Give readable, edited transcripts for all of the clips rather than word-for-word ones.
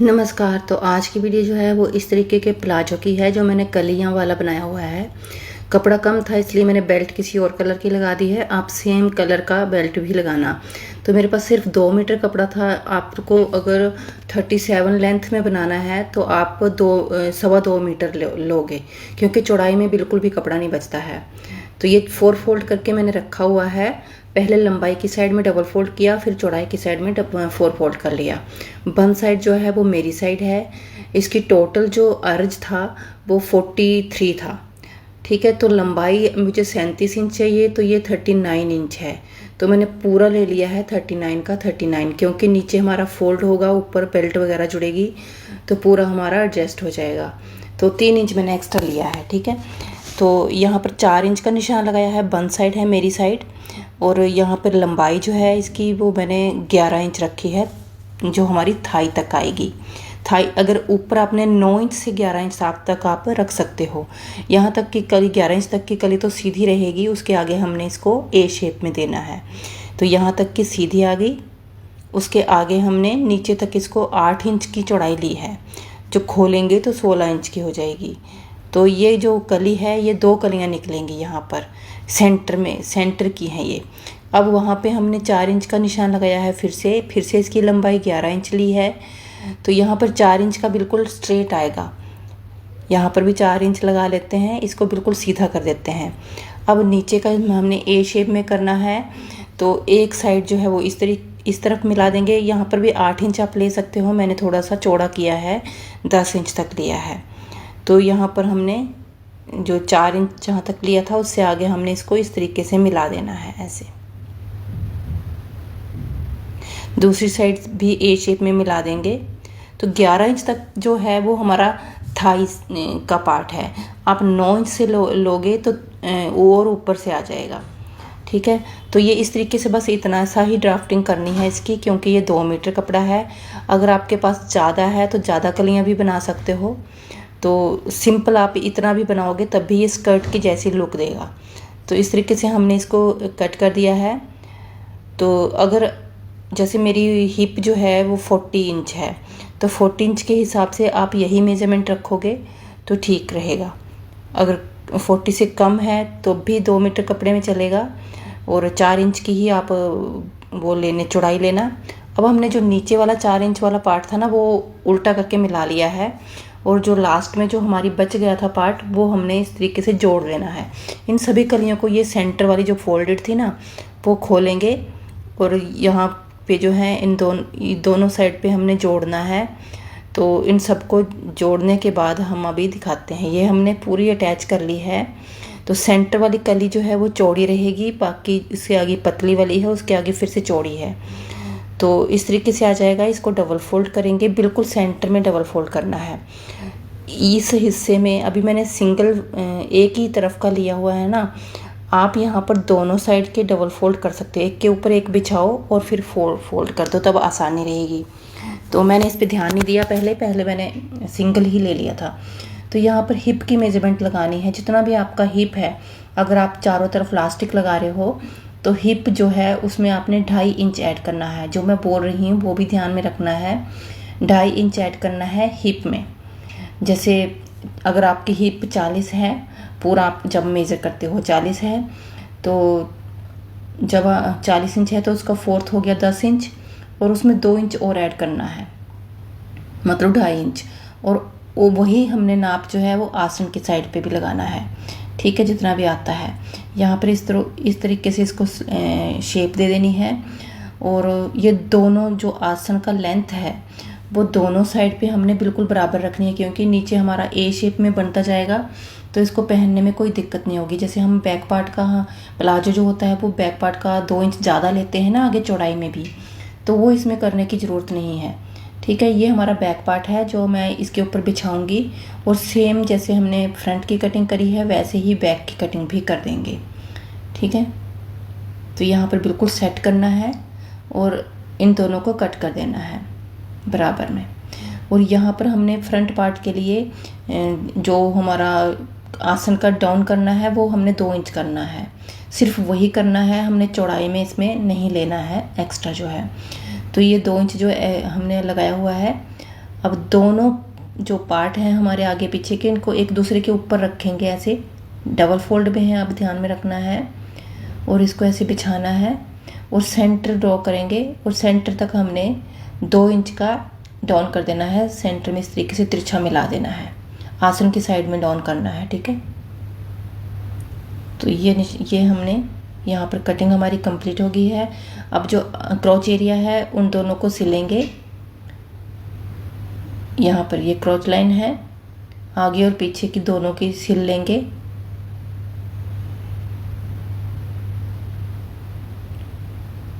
नमस्कार। तो आज की वीडियो जो है वो इस तरीके के प्लाजो की है जो मैंने कलियां वाला बनाया हुआ है। कपड़ा कम था इसलिए मैंने बेल्ट किसी और कलर की लगा दी है। आप सेम कलर का बेल्ट भी लगाना। तो मेरे पास सिर्फ 2 मीटर कपड़ा था। आपको अगर 37 लेंथ में बनाना है तो आप 2.25 मीटर लोगे, क्योंकि चौड़ाई में बिल्कुल भी कपड़ा नहीं बचता है। तो ये 4 फोल्ड करके मैंने रखा हुआ है। पहले लंबाई की साइड में डबल फोल्ड किया, फिर चौड़ाई की साइड में 4 फोल्ड कर लिया। बन साइड जो है वो मेरी साइड है। इसकी टोटल जो अर्ज था वो 43 था। ठीक है, तो लंबाई मुझे 37 इंच चाहिए, तो ये 39 इंच है। तो मैंने पूरा ले लिया है 39 का 39, क्योंकि नीचे हमारा फोल्ड होगा, ऊपर बेल्ट वगैरह जुड़ेगी, तो पूरा हमारा एडजस्ट हो जाएगा। तो 3 इंच मैंने एक्स्ट्रा लिया है। ठीक है, तो यहाँ पर 4 इंच का निशान लगाया है। बन साइड है मेरी साइड, और यहाँ पर लंबाई जो है इसकी वो मैंने 11 इंच रखी है, जो हमारी थाई तक आएगी। थाई अगर ऊपर आपने 9 इंच से 11 इंच तक आप रख सकते हो। यहाँ तक की कली 11 इंच तक की कली तो सीधी रहेगी, उसके आगे हमने इसको ए शेप में देना है। तो यहाँ तक की सीधी आ गई। उसके आगे हमने नीचे तक इसको 8 इंच की चौड़ाई ली है। जो खोलेंगे तो 16 इंच की हो जाएगी। तो ये जो कली है ये 2 कलियाँ निकलेंगी यहाँ पर सेंटर में, सेंटर की हैं ये। अब वहाँ पे हमने 4 इंच का निशान लगाया है। फिर से इसकी लंबाई 11 इंच ली है। तो यहाँ पर 4 इंच का बिल्कुल स्ट्रेट आएगा। यहाँ पर भी 4 इंच लगा लेते हैं, इसको बिल्कुल सीधा कर देते हैं। अब नीचे का हमने ए शेप में करना है, तो एक साइड जो है वो इस तरफ मिला देंगे। यहाँ पर भी 8 इंच आप ले सकते हो, मैंने थोड़ा सा चौड़ा किया है, 10 इंच तक लिया है। तो यहाँ पर हमने जो 4 इंच जहाँ तक लिया था उससे आगे हमने इसको इस तरीके से मिला देना है ऐसे। दूसरी साइड भी ए शेप में मिला देंगे। तो 11 इंच तक जो है वो हमारा थाई का पार्ट है। आप 9 इंच से लोगे तो और ऊपर से आ जाएगा। ठीक है, तो ये इस तरीके से बस इतना सा ही ड्राफ्टिंग करनी है इसकी, क्योंकि ये 2 मीटर कपड़ा है। अगर आपके पास ज़्यादा है तो ज़्यादा कलियाँ भी बना सकते हो। तो सिंपल आप इतना भी बनाओगे तब भी ये स्कर्ट की जैसी लुक देगा। तो इस तरीके से हमने इसको कट कर दिया है। तो अगर जैसे मेरी हिप जो है वो 40 इंच है, तो 40 इंच के हिसाब से आप यही मेजरमेंट रखोगे तो ठीक रहेगा। अगर 40 से कम है तो भी 2 मीटर कपड़े में चलेगा, और 4 इंच की ही आप वो लेने चौड़ाई लेना। अब हमने जो नीचे वाला 4 इंच वाला पार्ट था ना वो उल्टा करके मिला लिया है, और जो लास्ट में जो हमारी बच गया था पार्ट वो हमने इस तरीके से जोड़ लेना है। इन सभी कलियों को ये सेंटर वाली जो फोल्डेड थी ना वो खोलेंगे, और यहाँ पे जो है इन दोनों साइड पे हमने जोड़ना है। तो इन सबको जोड़ने के बाद हम अभी दिखाते हैं। ये हमने पूरी अटैच कर ली है। तो सेंटर वाली कली जो है वो चौड़ी रहेगी, बाकी इसके आगे पतली वाली है, उसके आगे फिर से चौड़ी है। तो इस तरीके से आ जाएगा। इसको डबल फोल्ड करेंगे, बिल्कुल सेंटर में डबल फोल्ड करना है। इस हिस्से में अभी मैंने सिंगल एक ही तरफ का लिया हुआ है ना, आप यहाँ पर दोनों साइड के डबल फोल्ड कर सकते हो। एक के ऊपर एक बिछाओ और फिर फोल्ड कर दो, तब आसानी रहेगी। तो मैंने इस पर ध्यान नहीं दिया, पहले मैंने सिंगल ही ले लिया था। तो यहाँ पर हिप की मेजरमेंट लगानी है। जितना भी आपका हिप है, अगर आप चारों तरफ इलास्टिक लगा रहे हो तो हिप जो है उसमें आपने 2.5 इंच ऐड करना है। जो मैं बोल रही हूँ वो भी ध्यान में रखना है। 2.5 इंच ऐड करना है हिप में। जैसे अगर आपकी हिप 40 है, पूरा आप जब मेज़र करते हो 40 है, तो जब 40 इंच है तो उसका फोर्थ हो गया 10 इंच, और उसमें 2 इंच और ऐड करना है, मतलब 2.5 इंच। और वो वही हमने नाप जो है वो आसन की साइड पे भी लगाना है। ठीक है, जितना भी आता है। यहाँ पर इस तरीके से इसको शेप दे देनी है। और ये दोनों जो आसन का लेंथ है वो दोनों साइड पे हमने बिल्कुल बराबर रखनी है, क्योंकि नीचे हमारा ए शेप में बनता जाएगा, तो इसको पहनने में कोई दिक्कत नहीं होगी। जैसे हम बैक पार्ट का प्लाजो जो होता है वो बैक पार्ट का 2 इंच ज़्यादा लेते हैं ना आगे चौड़ाई में भी, तो वो इसमें करने की ज़रूरत नहीं है। ठीक है, ये हमारा बैक पार्ट है जो मैं इसके ऊपर बिछाऊंगी, और सेम जैसे हमने फ्रंट की कटिंग करी है वैसे ही बैक की कटिंग भी कर देंगे। ठीक है, तो यहाँ पर बिल्कुल सेट करना है और इन दोनों को कट कर देना है बराबर में। और यहाँ पर हमने फ्रंट पार्ट के लिए जो हमारा आसन का डाउन करना है वो हमने 2 इंच करना है, सिर्फ वही करना है। हमने चौड़ाई में इसमें नहीं लेना है एक्स्ट्रा जो है। तो ये 2 इंच जो हमने लगाया हुआ है। अब दोनों जो पार्ट हैं हमारे आगे पीछे के, इनको एक दूसरे के ऊपर रखेंगे, ऐसे डबल फोल्ड में है, अब ध्यान में रखना है। और इसको ऐसे बिछाना है और सेंटर ड्रॉ करेंगे और सेंटर तक हमने 2 इंच का डाउन कर देना है। सेंटर में इस तरीके से तिरछा मिला देना है, आसन की साइड में डाउन करना है, ठीक है। तो ये हमने यहाँ पर कटिंग हमारी कंप्लीट हो गई है। अब जो क्रॉच एरिया है उन दोनों को सिलेंगे। यहाँ पर ये क्रॉच लाइन है, आगे और पीछे की दोनों की सिल लेंगे।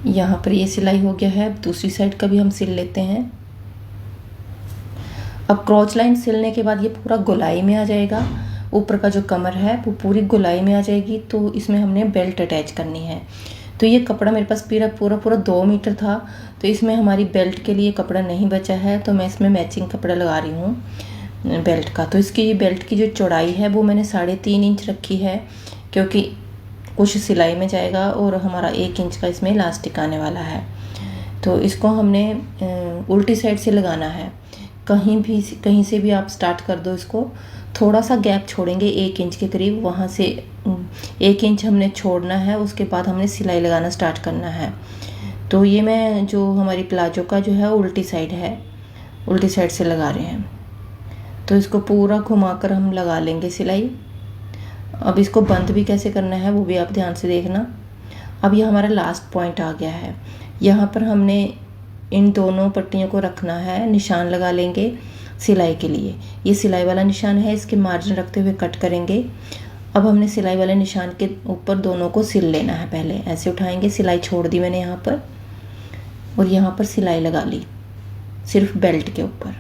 यहाँ पर ये सिलाई हो गया है, दूसरी साइड का भी हम सिल लेते हैं। अब क्रॉच लाइन सिलने के बाद ये पूरा गोलाई में आ जाएगा, ऊपर का जो कमर है वो पूरी गोलाई में आ जाएगी। तो इसमें हमने बेल्ट अटैच करनी है। तो ये कपड़ा मेरे पास पूरा 2 मीटर था, तो इसमें हमारी बेल्ट के लिए कपड़ा नहीं बचा है, तो मैं इसमें मैचिंग कपड़ा लगा रही हूँ बेल्ट का। तो इसकी ये बेल्ट की जो चौड़ाई है वो मैंने 3.5 इंच रखी है, क्योंकि कुछ सिलाई में जाएगा और हमारा 1 इंच का इसमें इलास्टिक आने वाला है। तो इसको हमने उल्टी साइड से लगाना है। कहीं से भी आप स्टार्ट कर दो इसको, थोड़ा सा गैप छोड़ेंगे 1 इंच के करीब, वहाँ से 1 इंच हमने छोड़ना है। उसके बाद हमने सिलाई लगाना स्टार्ट करना है। तो ये मैं जो हमारी प्लाजो का जो है उल्टी साइड है, उल्टी साइड से लगा रहे हैं। तो इसको पूरा घुमाकर हम लगा लेंगे सिलाई। अब इसको बंद भी कैसे करना है वो भी आप ध्यान से देखना। अब ये हमारा लास्ट पॉइंट आ गया है। यहाँ पर हमने इन दोनों पट्टियों को रखना है, निशान लगा लेंगे सिलाई के लिए। ये सिलाई वाला निशान है, इसके मार्जिन रखते हुए कट करेंगे। अब हमने सिलाई वाले निशान के ऊपर दोनों को सिल लेना है। पहले ऐसे उठाएंगे, सिलाई छोड़ दी मैंने यहाँ पर, और यहाँ पर सिलाई लगा ली सिर्फ बेल्ट के ऊपर।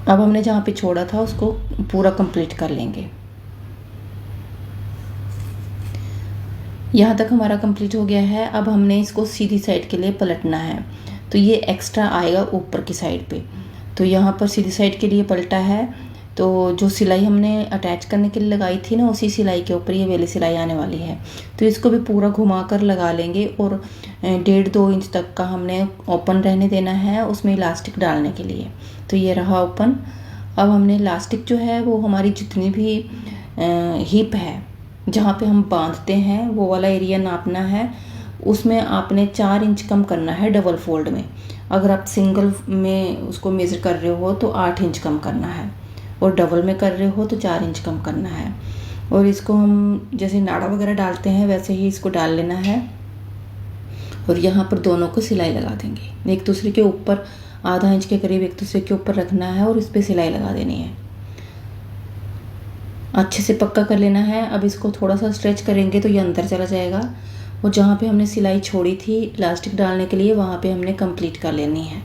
अब हमने जहाँ पे छोड़ा था उसको पूरा कंप्लीट कर लेंगे। यहाँ तक हमारा कंप्लीट हो गया है। अब हमने इसको सीधी साइड के लिए पलटना है, तो ये एक्स्ट्रा आएगा ऊपर की साइड पे। तो यहाँ पर सीधी साइड के लिए पलटा है, तो जो सिलाई हमने अटैच करने के लिए लगाई थी ना, उसी सिलाई के ऊपर ये वाली सिलाई आने वाली है। तो इसको भी पूरा घुमा कर लगा लेंगे और 1.5-2 इंच तक का हमने ओपन रहने देना है उसमें इलास्टिक डालने के लिए। तो ये रहा ओपन। अब हमने इलास्टिक जो है वो हमारी जितनी भी हिप है जहाँ पे हम बांधते हैं वो वाला एरिया नापना है। उसमें आपने 4 इंच कम करना है डबल फोल्ड में। अगर आप सिंगल में उसको मेज़र कर रहे हो तो 8 इंच कम करना है, और डबल में कर रहे हो तो 4 इंच कम करना है। और इसको हम जैसे नाड़ा वगैरह डालते हैं वैसे ही इसको डाल लेना है। और यहाँ पर दोनों को सिलाई लगा देंगे, एक दूसरे के ऊपर आधा इंच के करीब एक दूसरे के ऊपर रखना है और इस पर सिलाई लगा देनी है। अच्छे से पक्का कर लेना है। अब इसको थोड़ा सा स्ट्रेच करेंगे तो ये अंदर चला जाएगा, और जहाँ पे हमने सिलाई छोड़ी थी इलास्टिक डालने के लिए वहाँ पे हमने कंप्लीट कर लेनी है।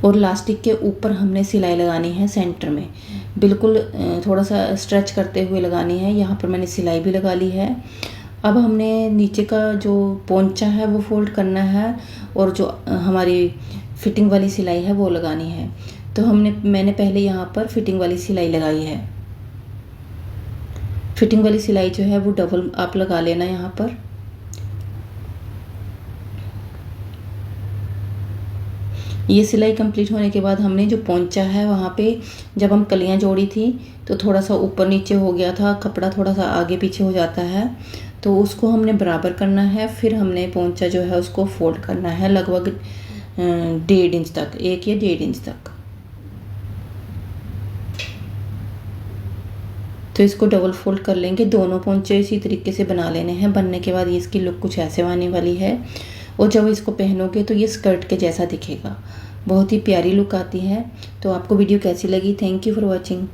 और इलास्टिक के ऊपर हमने सिलाई लगानी है सेंटर में, बिल्कुल थोड़ा सा स्ट्रेच करते हुए लगानी है। यहाँ पर मैंने सिलाई भी लगा ली है। अब हमने नीचे का जो पोंचा है वो फोल्ड करना है, और जो हमारी फिटिंग वाली सिलाई है वो लगानी है। तो मैंने पहले यहाँ पर फिटिंग वाली सिलाई लगाई है। फिटिंग वाली सिलाई जो है वो डबल आप लगा लेना यहाँ पर। ये सिलाई कंप्लीट होने के बाद हमने जो पोंचा है वहाँ पे जब हम कलियाँ जोड़ी थी तो थोड़ा सा ऊपर नीचे हो गया था, कपड़ा थोड़ा सा आगे पीछे हो जाता है, तो उसको हमने बराबर करना है। फिर हमने पोंचा जो है उसको फोल्ड करना है लगभग 1.5 इंच तक, 1 या 1.5 इंच तक। तो इसको डबल फोल्ड कर लेंगे। दोनों पोंचे इसी तरीके से बना लेने हैं। बनने के बाद ये इसकी लुक कुछ ऐसे आने वाली है, और जब इसको पहनोगे तो ये स्कर्ट के जैसा दिखेगा, बहुत ही प्यारी लुक आती है। तो आपको वीडियो कैसी लगी? Thank you for watching.